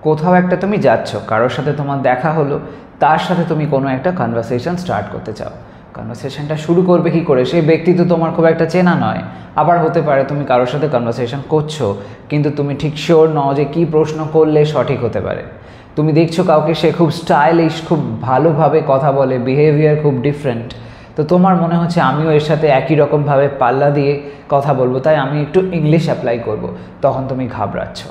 কোথাও একটা তুমি যাচ্ছ, কারোর সাথে তোমার দেখা হলো, তার সাথে তুমি কোনো একটা কনভারসেশন স্টার্ট করতে চাও। কনভারসেশনটা শুরু করবে কী করে? সেই ব্যক্তি তো তোমার খুব একটা চেনা নয়। আবার হতে পারে তুমি কারোর সাথে কনভারসেশন করছো, কিন্তু তুমি ঠিক শিওর নও যে কী প্রশ্ন করলে সঠিক হতে পারে। তুমি দেখছো কাউকে, সে খুব স্টাইলিশ, খুব ভালোভাবে কথা বলে, বিহেভিয়ার খুব ডিফারেন্ট, তো তোমার মনে হচ্ছে আমিও এর সাথে একই রকমভাবে পাল্লা দিয়ে কথা বলবো, তাই আমি একটু ইংলিশ অ্যাপ্লাই করব। তখন তুমি ঘাবড়াচ্ছ।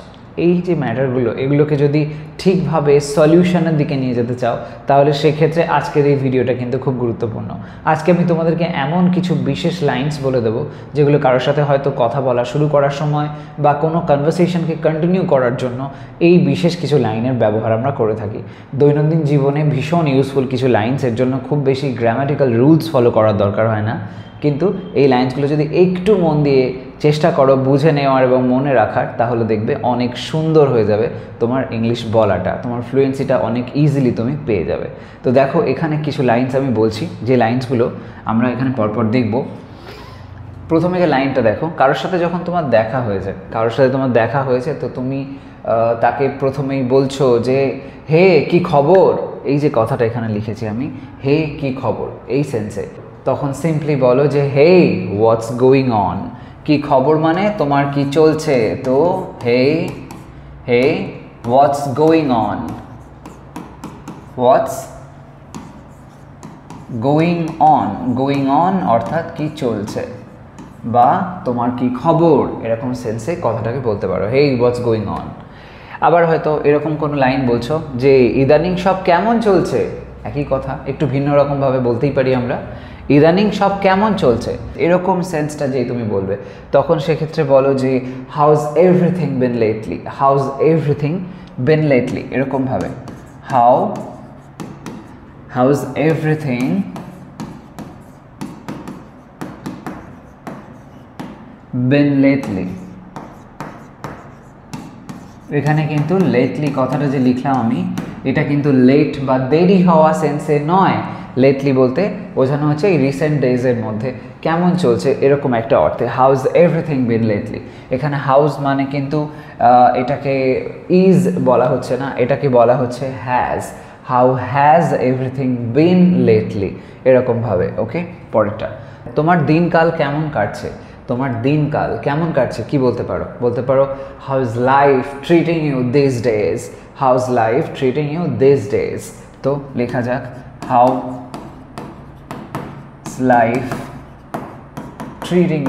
এই যে ম্যাটারগুলো, এগুলোকে যদি ঠিকভাবে সলিউশনের দিকে নিয়ে যেতে চাও, তাহলে সেক্ষেত্রে আজকের এই ভিডিওটা কিন্তু খুব গুরুত্বপূর্ণ। আজকে আমি তোমাদেরকে এমন কিছু বিশেষ লাইনস বলে দেবো, যেগুলো কারোর সাথে হয়তো কথা বলা শুরু করার সময় বা কোনো কনভারসেশনকে কন্টিনিউ করার জন্য এই বিশেষ কিছু লাইনের ব্যবহার আমরা করে থাকি। দৈনন্দিন জীবনে ভীষণ ইউজফুল কিছু লাইনস, এর জন্য খুব বেশি গ্রামাটিক্যাল রুলস ফলো করার দরকার হয় না, কিন্তু এই লাইন্সগুলো যদি একটু মন দিয়ে চেষ্টা করো বুঝে নেওয়ার এবং মনে রাখার, তাহলে দেখবে অনেক সুন্দর হয়ে যাবে তোমার ইংলিশ বলাটা, তোমার ফ্লুয়েন্সিটা অনেক ইজিলি তুমি পেয়ে যাবে। তো দেখো, এখানে কিছু লাইন্স আমি বলছি, যে লাইন্সগুলো আমরা এখানে পরপর দেখব। প্রথমে যে লাইনটা দেখো, কারোর সাথে যখন তোমার দেখা হয়েছে, তো তুমি তাকে প্রথমেই বলছো যে হে কি খবর। এই যে কথাটা এখানে লিখেছি আমি, হে কি খবর, এই সেন্সে, তখন সিম্পলি বলো যে হে হোয়াটস গোয়িং অন। কি খবর মানে তোমার কি চলছে, তো hey what's going on, what's going on অর্থাৎ কি চলছে বা তোমার কি খবর, এরকম সেন্সে কথাটাকে বলতে পারো, হে হোয়াটস গোয়িং অন। আবার হয়তো এরকম কোনো লাইন বলছো যে ইদানিং সব কেমন চলছে, একই কথা একটু ভিন্ন রকমভাবে বলতেই পারি আমরা, ইদানিং সব কেমন চলছে, এরকম সেন্সটা যেই তুমি বলবে, তখন সেক্ষেত্রে বলো যে house everything been lately, house everything been lately, এরকমভাবে হাউজ এভরিথিং বিন লেটলি। এখানে কিন্তু লেটলি কথাটা যে লিখলাম আমি, এটা কিন্তু লেট বা দেরি হওয়া সেন্সে নয়। লেটলি বলতে বোঝানো হচ্ছে এই রিসেন্ট ডেজের মধ্যে কেমন চলছে, এরকম একটা অর্থে। হাউজ এভরিথিং বিন লেটলি, এখানে হাউজ মানে কিন্তু এটাকে ইজ বলা হচ্ছে না, এটাকে বলা হচ্ছে has. How has everything been lately, এরকমভাবে। ওকে, পরেরটা, তোমার দিনকাল কেমন কাটছে, তোমার দিনকাল কেমন কাটছে কি বলতে পারো? বলতে পারো how is life treating you these days, how is life treating you these days. তো লেখা যাক, how is life treating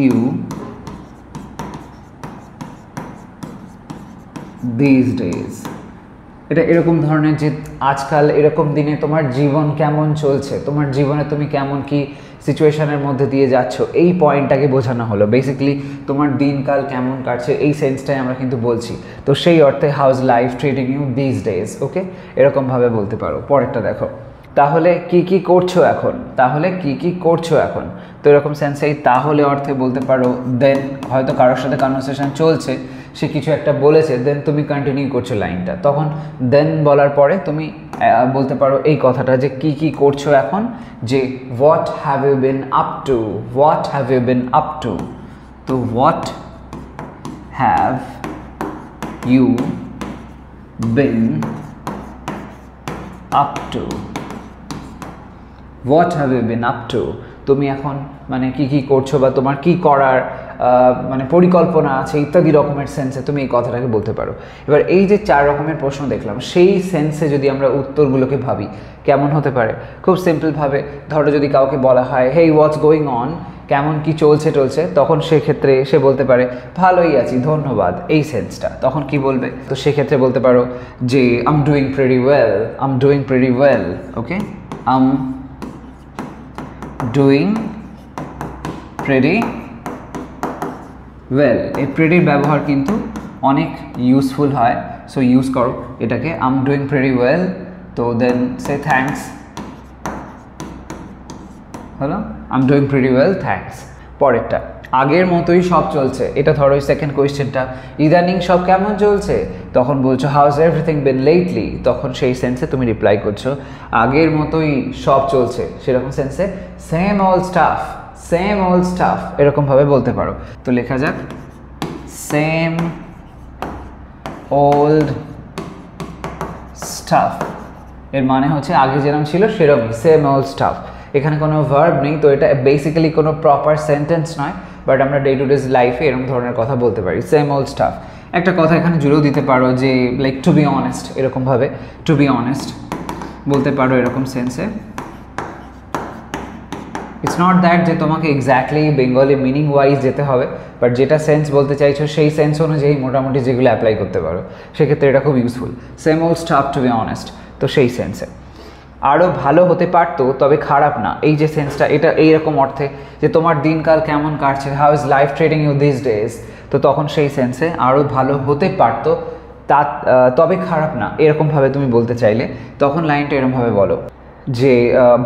you these days. এটা এরকম ধরনের যে আজকাল এরকম দিনে তোমার জীবন কেমন চলছে, তোমার জীবনে তুমি কেমন কি সিচুয়েশনের মধ্যে দিয়ে যাচ্ছ, এই পয়েন্টটাকে বোঝানো হলো। বেসিক্যালি তোমার দিনকাল কেমন কাটছে এই সেন্সটাই আমরা কিন্তু বলছি। তো সেই অর্থে how's life treating you these days. Okay, এরকমভাবে বলতে পারো। পরেরটা দেখো, তাহলে কি করছো এখন, তাহলে কি করছো এখন। তো এরকম সেন্সেই তাহলে অর্থে বলতে পারো দেন, হয়তো কারোর সাথে কনভারসেশন চলছে, সে কিছু একটা বলেছে, দেন তুমি কন্টিনিউ করছো লাইনটা, তখন দেন বলার পরে তুমি বলতে পারো এই কথাটা যে কি করছো এখন, যে what have you been up to, what have you been up to. তো what have you been up to, what have you been up to, তুমি এখন মানে কি করছো বা তোমার কি করার মানে পরিকল্পনা আছে ইত্যাদি রকমের সেন্সে তুমি এই কথাটাকে বলতে পারো। এবার এই যে 4 রকমের প্রশ্ন দেখলাম, সেই সেন্সে যদি আমরা উত্তরগুলোকে ভাবি কেমন হতে পারে, খুব সিম্পলভাবে ধরো যদি কাউকে বলা হয় হেই হোয়াটস গোয়িং অন, কেমন কি চলছে, তখন সেক্ষেত্রে সে বলতে পারে ভালোই আছি ধন্যবাদ, এই সেন্সটা। তখন কি বলবে? তো সেক্ষেত্রে বলতে পারো যে I am doing pretty well, I am doing pretty well. Okay, I am doing pretty well. এই প্রিটির ব্যবহার কিন্তু অনেক ইউজফুল হয়, সো ইউজ করো এটাকে, I am doing pretty well. তো দেন সে থ্যাঙ্কস, হলো I am doing pretty well, thanks. পরেরটা, আগের মতোই সব চলছে, এটা ধরো সেকেন্ড কোয়েশ্চেনটা, ইদানিং সব কেমন চলছে, তখন বলছো হাউজ এভরিথিং বিন লেটলি, তখন সেই সেন্সে তুমি রিপ্লাই করছো আগের মতোই সব চলছে, সেরকম সেন্সে same all stuff, same all stuff, এরকমভাবে বলতে পারো। তো লেখা যাক সেম ওল্ড স্টাফ, এর মানে হচ্ছে আগে যেরকম ছিল সেরকমই, সেম ওল্ড স্টাফ। এখানে কোনো ভার্ব নেই, তো এটা বেসিক্যালি কোনো প্রপার সেন্টেন্স নয়, বাট আমরা ডে টু ডে লাইফে এরকম ধরনের কথা বলতে পারি, সেম ওল্ড স্টাফ। একটা কথা এখানে জুড়েও দিতে পারো যে লাইক টু বি অনেস্ট, এরকমভাবে টু বি অনেস্ট বলতে পারো এরকম সেন্সে। ইটস নট দ্যাট যে তোমাকে এক্স্যাক্টলি বেঙ্গলি মিনিং ওয়াইজ যেতে হবে, বাট যেটা সেন্স বলতে চাইছো সেই সেন্স অনুযায়ী মোটামুটি যেগুলো অ্যাপ্লাই করতে পারো, সেক্ষেত্রে এটা খুব useful. Same old stuff to be honest, তো সেই সেন্সে। আরও ভালো হতে পারতো তবে খারাপ না, এই যে সেন্সটা, এটা এইরকম অর্থে যে তোমার দিনকাল কেমন কাটছে, how is life treating you these days, তো তখন সেই সেন্সে আরও ভালো হতে পারতো তা তবে খারাপ না, এরকমভাবে তুমি বলতে চাইলে তখন লাইনটা এরকমভাবে বলো যে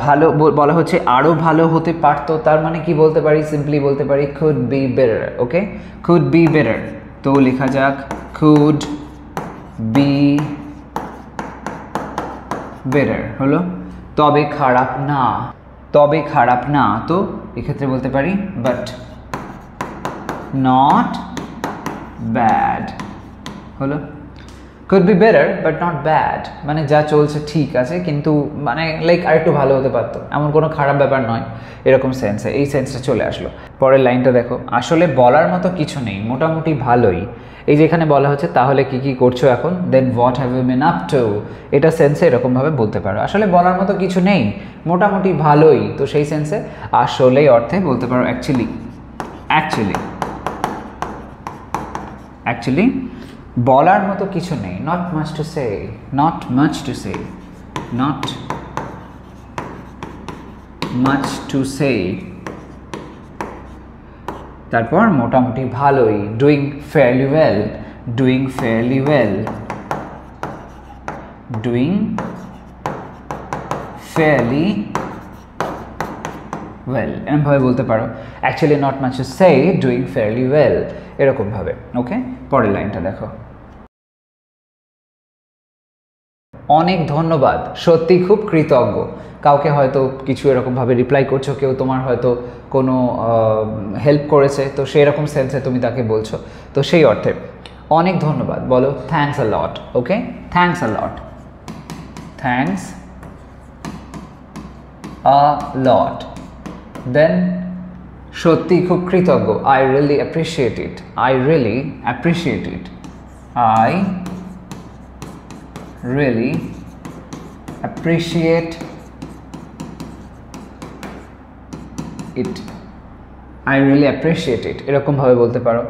ভালো বলা হচ্ছে আরও ভালো হতে পারতো, তার মানে কি বলতে পারি, সিম্পলি বলতে পারি could be better. Okay, could be better, তো লেখা যাক কুড বি বেটার হলো। তবে খারাপ না, তবে খারাপ না, তো এক্ষেত্রে বলতে পারি বাট নট ব্যাড হলো। Could be better but not bad, মানে যা চলছে ঠিক আছে, কিন্তু মানে লাইক আরেকটু ভালো হতে পারতো, এমন কোনো খারাপ ব্যাপার নয়, এরকম সেন্সে এই সেন্সটা চলে আসলো। পরের লাইনটা দেখো, আসলে বলার মতো কিছু নেই, মোটামুটি ভালোই। এই যে এখানে বলা হচ্ছে তাহলে কি কি করছো এখন, then what have you been up to, এটা সেন্সে এরকমভাবে বলতে পারো, আসলে বলার মতো কিছু নেই, মোটামুটি ভালোই, তো সেই সেন্সে আসলেই অর্থে বলতে পারো অ্যাকচুয়ালি। অ্যাকচুয়ালি অ্যাকচুয়ালি বলার মতো কিছু নেই, not much to say, not much to say, not much to say. তারপর মোটামুটি ভালোই, doing fairly well, doing fairly well, doing fairly well, এরকমভাবে বলতে পারো actually not much to say, doing fairly well, এরকমভাবে। ওকে, পরের লাইনটা দেখো, অনেক ধন্যবাদ, সত্যি খুব কৃতজ্ঞ। কাউকে হয়তো কিছু এরকমভাবে রিপ্লাই করছো, কেউ তোমার হয়তো কোনো হেল্প করেছে, তো সেই রকম সেন্সে তুমি তাকে বলছো, তো সেই অর্থে অনেক ধন্যবাদ বলো thanks a lot. Okay, thanks a lot, thanks a lot. Then সত্যি খুব কৃতজ্ঞ, I really appreciate it, I really appreciate it, I really appreciate it, I really appreciate it, এরকমভাবে বলতে পারো।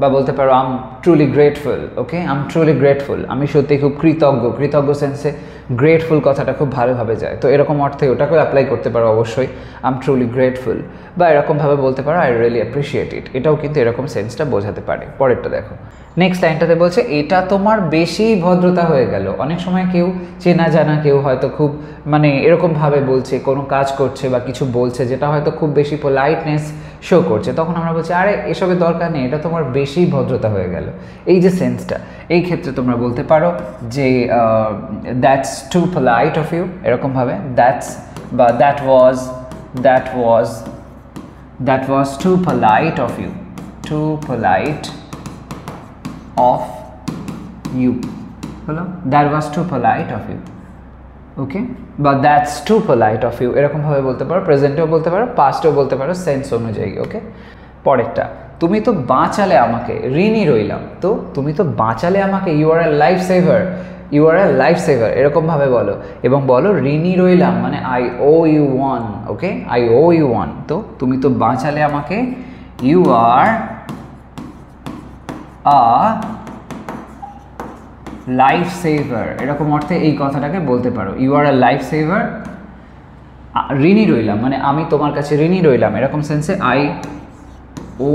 বা বলতে পারো I am truly grateful. Okay, I am truly grateful, আমি সত্যি খুব কৃতজ্ঞ। কৃতজ্ঞ সেন্সে গ্রেটফুল কথাটা খুব ভালোভাবে যায়, তো এরকম অর্থে ওটাকেও অ্যাপ্লাই করতে পারো অবশ্যই, আই এম ট্রুলি গ্রেটফুল। বা এরকমভাবে বলতে পারো আই রিয়েলি অ্যাপ্রিসিয়েট ইট, এটাও কিন্তু এরকম সেন্সটা বোঝাতে পারে। পরেরটা দেখো, নেক্সট লাইনটাতে বলছে এটা তোমার বেশি ভদ্রতা হয়ে গেল। অনেক সময় কেউ চেনা জানা কেউ হয়তো খুব মানে এরকমভাবে বলছে, কোনো কাজ করছে বা কিছু বলছে যেটা হয়তো খুব বেশি পোলাইটনেস শো করছে, তখন আমরা বলছি আরে এসবের দরকার নেই, এটা তোমার বেশি ভদ্রতা হয়ে গেল, এই যে সেন্সটা, এই ক্ষেত্রে তোমরা বলতে পারো যে that's too polite of you, এরকমভাবে দ্যাটস বা that was too polite of you, too polite of you হলো, that was too polite of you. Okay, বা that's too polite of you, এরকমভাবে বলতে পারো, প্রেজেন্টেও বলতে পারো, পাস্টেও বলতে পারো, সেন্স অনুযায়ী। ওকে, পরেরটা, তুমি তো বাঁচালে আমাকে, ঋণী রইলাম, তো তুমি তো বাঁচালে আমাকে, you are a life saver, you are a life saver, এরকমভাবে বলো এবং বলো ঋণী রইলাম মানে I owe you one. Okay, I owe you one, তো তুমি তো বাঁচালে আমাকে, ইউ আর আ লাইফ সেভার, এরকম অর্থে এই কথাটাকে বলতে পারো, ইউ আর আ লাইফ সেভার, ঋণী রইলাম মানে আমি তোমার কাছে ঋণী রইলাম, এরকম সেন্সে I owe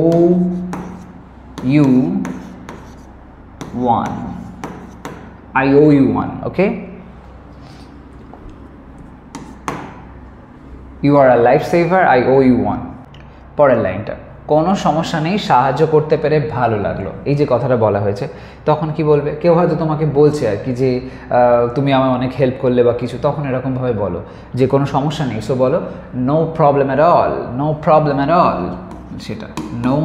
you one, I owe you one. Okay, you are a life saver, I owe you one. পরের লাইনটা, কোনো সমস্যা নেই, সাহায্য করতে পেরে ভালো লাগলো, এই যে কথাটা বলা হয়েছে, তখন কি বলবে, কেউ হয়তো তোমাকে বলছে আর কি যে তুমি আমায় অনেক হেল্প করলে বা কিছু, তখন এরকমভাবে বলো যে কোনো সমস্যা নেই, সো বলো no problem at all, no problem at all, সেটা no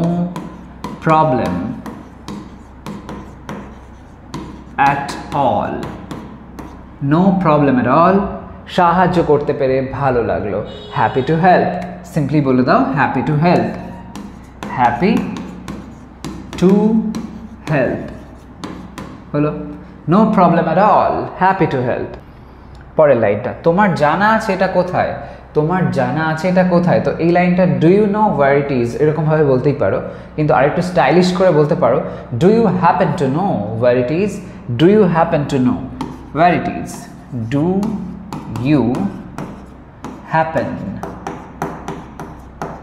problem all. No problem at all. সাহায্য করতে পেরে ভালো লাগলো. Happy to help. Simply বলে দাও happy to help. Happy to help. হলো? No problem at all. Happy to help. পরের লাইনটা, তোমার জানা আছে এটা কোথায়? তোমার জানা আছে এটা কোথায়? তো এই লাইনটা do you know where it is এরকমভাবে বলতেই পারো, কিন্তু আরেকটু স্টাইলিশ করে বলতে পারো do you happen to know where it is? Do you happen to know where it is? Do you happen,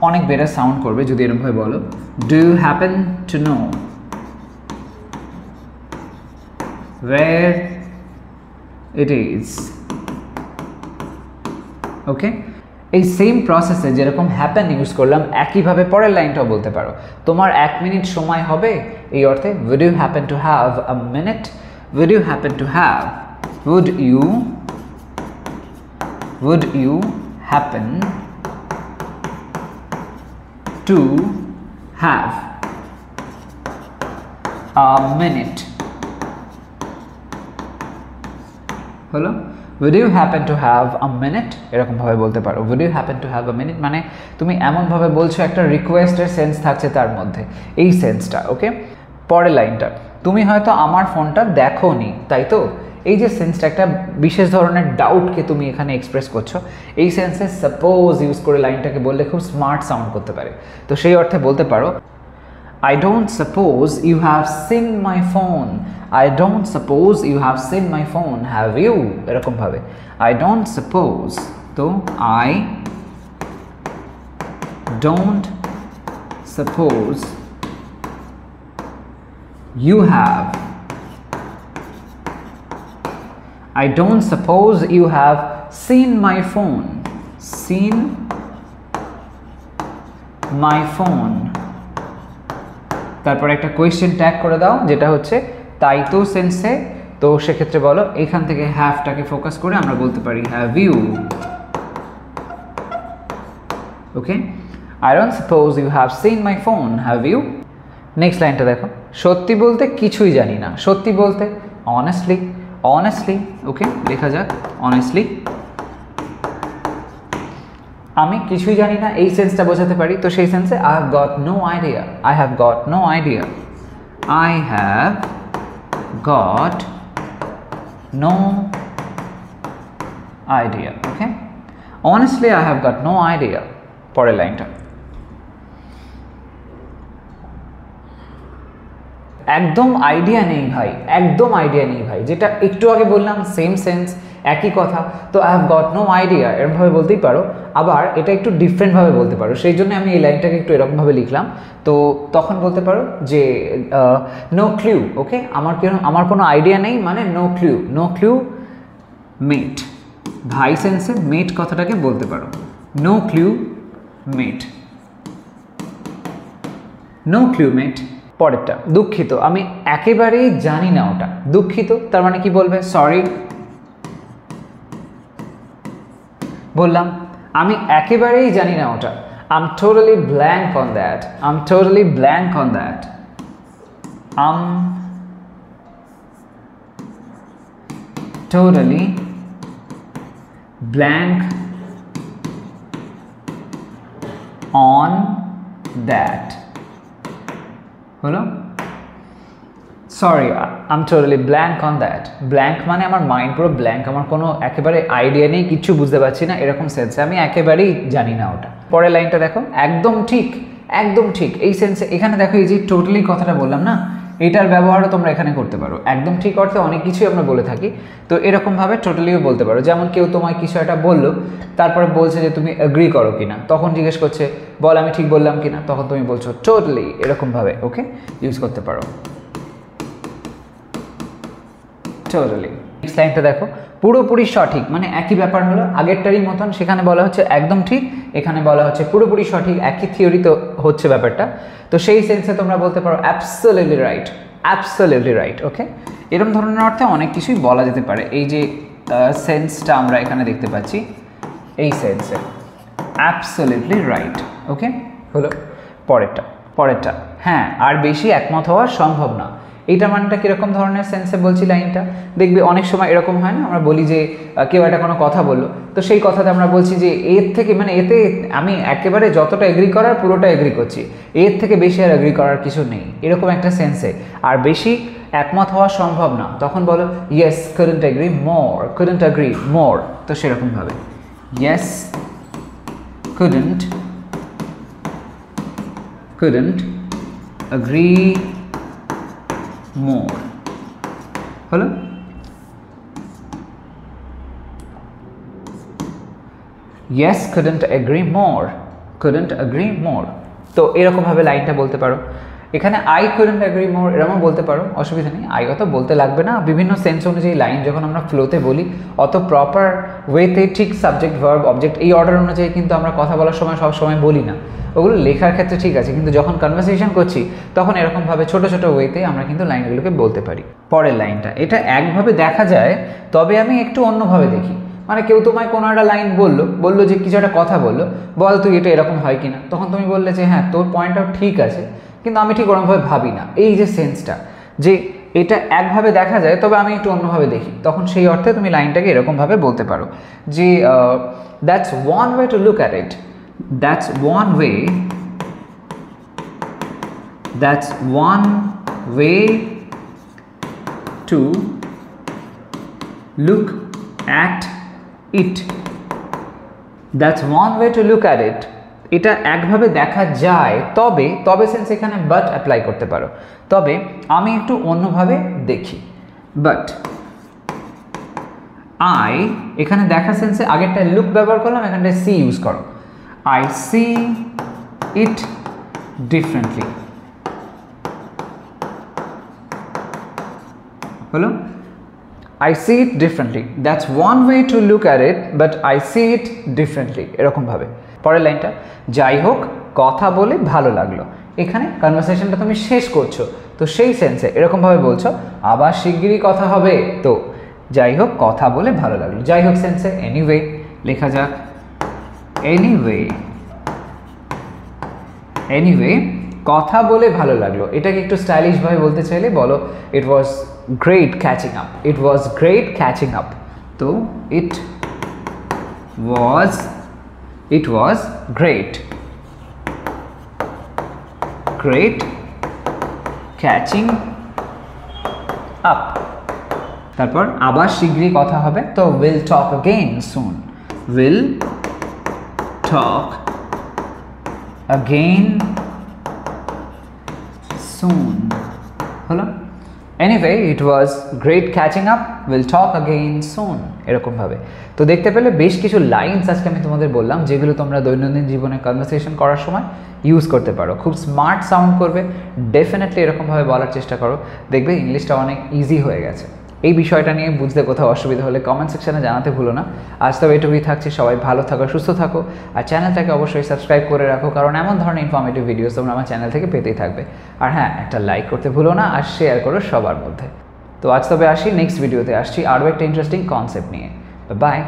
অনেক বেটার সাউন্ড করবে যদি এরকমভাবে বলো do you happen to know where it is. Okay, এই same প্রসেসে যেরকম happen use করলাম একইভাবে পরের লাইনটাও বলতে পারো, তোমার 1 মিনিট সময় হবে, এই অর্থে would you happen to have a minute? would you happen to have, would you happen to have a minute? হলো? would you happen to have a minute এরকমভাবে বলতে পারো। would you happen to have a minute মানে তুমি এমনভাবে বলছো একটা রিকোয়েস্টের sense থাকছে তার মধ্যে, এই সেন্সটা। ওকে, পরের লাইনটা, তুমি হয়তো আমার ফোনটা দেখোনি তাই তো? এই যে সেন্সটা, একটা বিশেষ ধরনের ডাউটকে তুমি এখানে এক্সপ্রেস করছো, এই সেন্সে সাপোজ ইউজ করে লাইনটাকে বললে খুব স্মার্ট সাউন্ড করতে পারে। তো সেই অর্থে বলতে পারো I don't suppose you have seen my phone. I don't suppose you have seen my phone, have you? এরকম ভাবে I don't suppose, তো I don't suppose you have, I don't suppose you have seen my phone, seen my phone। তারপর একটা question tag করে দাও যেটা হচ্ছে তাই তো সেন্সে, তো সেক্ষেত্রে বলো এখান থেকে হ্যাভটাকে ফোকাস করে আমরা বলতে পারি have you. Okay, I don't suppose you have seen my phone, have you. Next লাইনটা দেখো, সত্যি বলতে কিছুই জানি না। সত্যি বলতে অনেস্টলি, অনেস্টলি। ওকে, লেখা যাক অনেস্টলি। আমি কিছুই জানি না এই সেন্সটা বোঝাতে পারি, তো সেই সেন্সে I have got no idea, I have got no idea, I have got no idea. Okay, honestly I have got no idea. পরের লাইনটা, একদম আইডিয়া নেই ভাই, একদম আইডিয়া নেই ভাই, যেটা একটু আগে বললাম সেম সেন্স, একই কথা। তো I have got no idea এরকমভাবে বলতেই পারো, আবার এটা একটু ডিফারেন্টভাবে বলতে পারো। সেই জন্য আমি এই লাইনটাকে একটু এরকমভাবে লিখলাম। তো তখন বলতে পারো যে নো ক্লিউ। ওকে, আমার কোনো আইডিয়া নেই মানে নো ক্লিউ, নো ক্লিউ মেট। ভাই সেন্সে মেট কথাটাকে বলতে পারো, নো ক্লিউ মেট, নো ক্লিউ মেট। পরেরটা, দুঃখিত, আমি একেবারেই জানি না ওটা। দুঃখিত তার মানে কি বলবে? সরি। বললাম আমি একেবারেই জানি না ওটা, I'm totally blank on that, I'm totally blank on that, I'm totally blank on that। হলো? Sorry, I am totally blank on that. Blank মানে আমার মাইন্ড পুরো ব্ল্যাঙ্ক, আমার কোনো একেবারে আইডিয়া নেই, কিচ্ছু বুঝতে পারছি না, এরকম সেন্সে আমি একেবারেই জানি না ওটা। পরের লাইনটা দেখো, একদম ঠিক, একদম ঠিক। এই সেন্সে এখানে দেখো এই যে টোটালি কথাটা বললাম না, এটার ব্যবহারও তোমরা এখানে করতে পারো। একদম ঠিক অর্থে অনেক কিছুই আমরা বলে থাকি, তো এরকমভাবে টোটালিও বলতে পারো। যেমন কেউ তোমায় কিছু একটা বললো, তারপরে বলছে যে তুমি এগ্রি করো কিনা, তখন জিজ্ঞেস করছে বল আমি ঠিক বললাম কিনা, তখন তুমি বলছো টোটালি, এরকমভাবে ওকে ইউজ করতে পারো টোটালি। নেক্সট লাইনটা দেখো, পুরোপুরি সঠিক মানে একই ব্যাপার হলো, আগেরটারই মতন। সেখানে বলা হচ্ছে একদম ঠিক, এখানে বলা হচ্ছে পুরোপুরি সঠিক, একই থিওরি তো হচ্ছে ব্যাপারটা। তো সেই সেন্সে তোমরা বলতে পারো অ্যাবসলিউটলি রাইট, অ্যাবসলিউটলি রাইট। ওকে, এরকম ধরনের অর্থে অনেক কিছুই বলা যেতে পারে। এই যে সেন্সটা আমরা এখানে দেখতে পাচ্ছি, এই সেন্সে অ্যাবসলিউটলি রাইট। ওকে, হলো। পরেরটা, হ্যাঁ আর বেশি একমত হওয়া সম্ভব না। এইটা মানেটা কীরকম ধরনের সেন্সে বলছি লাইনটা? দেখবে অনেক সময় এরকম হয় না, আমরা বলি যে কেউ একটা কোনো কথা বললো, তো সেই কথাতে আমরা বলছি যে এর থেকে মানে এতে আমি একেবারে যতটা এগ্রি করার পুরোটা এগ্রি করছি, এর থেকে বেশি আর এগ্রি করার কিছু নেই, এরকম একটা সেন্সে। আর বেশি একমত হওয়া সম্ভব না, তখন বলো yes couldn't agree more, couldn't agree more, তো সেরকমভাবে ইয়েস couldn't agree more হলো। yes couldn't agree more, couldn't agree more, তো এরকমভাবে লাইনটা বলতে পারো। এখানে I couldn't agree more এরকম বলতে পারো, অসুবিধা নেই, আই অত বলতে লাগবে না। বিভিন্ন সেন্স অনুযায়ী লাইন যখন আমরা ফ্লোতে বলি অত প্রপার ওয়েতে ঠিক সাবজেক্ট ভার্ব অবজেক্ট এই অর্ডার অনুযায়ী কিন্তু আমরা কথা বলার সময় সব সময় বলি না, ওগুলো লেখার ক্ষেত্রে ঠিক আছে, কিন্তু যখন কনভারসেশন করছি তখন এরকমভাবে ছোটো ছোটো ওয়েতে আমরা কিন্তু লাইনগুলোকে বলতে পারি। পরের লাইনটা, এটা একভাবে দেখা যায়, তবে আমি একটু অন্যভাবে দেখি। মানে কেউ তোমায় কোনো একটা লাইন বললো যে কিছু একটা কথা বললো, বল তুই এটা এরকম হয় কিনা, তখন তুমি বললে যে হ্যাঁ তোর পয়েন্টটাও ঠিক আছে, কিন্তু আমি ঠিক ওরকমভাবে ভাবি না। এই যে সেন্সটা, যে এটা একভাবে দেখা যায় তবে আমি একটু অন্যভাবে দেখি, তখন সেই অর্থে তুমি লাইনটাকে এরকমভাবে বলতে পারো যে that's one way to look at it, that's one way to look at it, that's one way to look at it, এটা একভাবে দেখা যায়, তবে সেন্স এখানে বাট অ্যাপ্লাই করতে পারো, তবে আমি একটু অন্যভাবে দেখি। বাট আই এখানে দেখা সেন্সে আগেরটা লুক ব্যবহার করলাম, এখানটায় সি ইউজ করো, I see it differently হলো, I see it differently, that's one way to look at it but I see it differently, এরকম ভাবে। পরের লাইনটা, যাই হোক কথা বলে ভালো লাগলো, এখানে কনভারসেশনটা তুমি শেষ করছো, তো সেই সেন্সে এরকমভাবে বলছো আবার শিগগিরই কথা হবে, তো যাই হোক কথা বলে ভালো লাগলো, যাই হোক সেন্সে এনিওয়ে লেখা যাক, এনিওয়ে কথা বলে ভালো লাগলো, এটাকে একটু স্টাইলিশ ভাবে বলতে চাইলে বলো it was great catching up, it was great catching up, তো it was great catching up. তারপর আবার শীঘ্রই কথা হবে, তো will talk again soon, will talk again soon হলো। Anyway it was great catching up, will talk again soon, এরকম ভাবে। তো দেখতে পেলে বেশ কিছু লাইনস আজকে আমি তোমাদের বললাম, যেগুলো তোমরা দৈনন্দিন জীবনে কনভারসেশন করার সময় ইউজ করতে পারো, খুব স্মার্ট সাউন্ড করবে, ডেফিনেটলি এরকমভাবে বলার চেষ্টা করো, দেখবে ইংলিশটা অনেক ইজি হয়ে গেছে। এই বিষয়টা নিয়ে বুঝতে কোথাও অসুবিধা হলে কমেন্ট সেকশনে জানাতে ভুলো না। আজ তবে এটুকুই থাকছে, সবাই ভালো থাকো, সুস্থ থাকো, আর চ্যানেলটাকে অবশ্যই সাবস্ক্রাইব করে রাখো, কারণ এমন ধরনের ইনফরমেটিভ ভিডিওস তোমরা আমার চ্যানেল থেকে পেতেই থাকবে। আর হ্যাঁ, একটা লাইক করতে ভুলো না, আর শেয়ার করো সবার মধ্যে। তো আজ তবে আসি, নেক্সট ভিডিওতে আসছি আরও একটা ইন্টারেস্টিং কনসেপ্ট নিয়ে। বাই।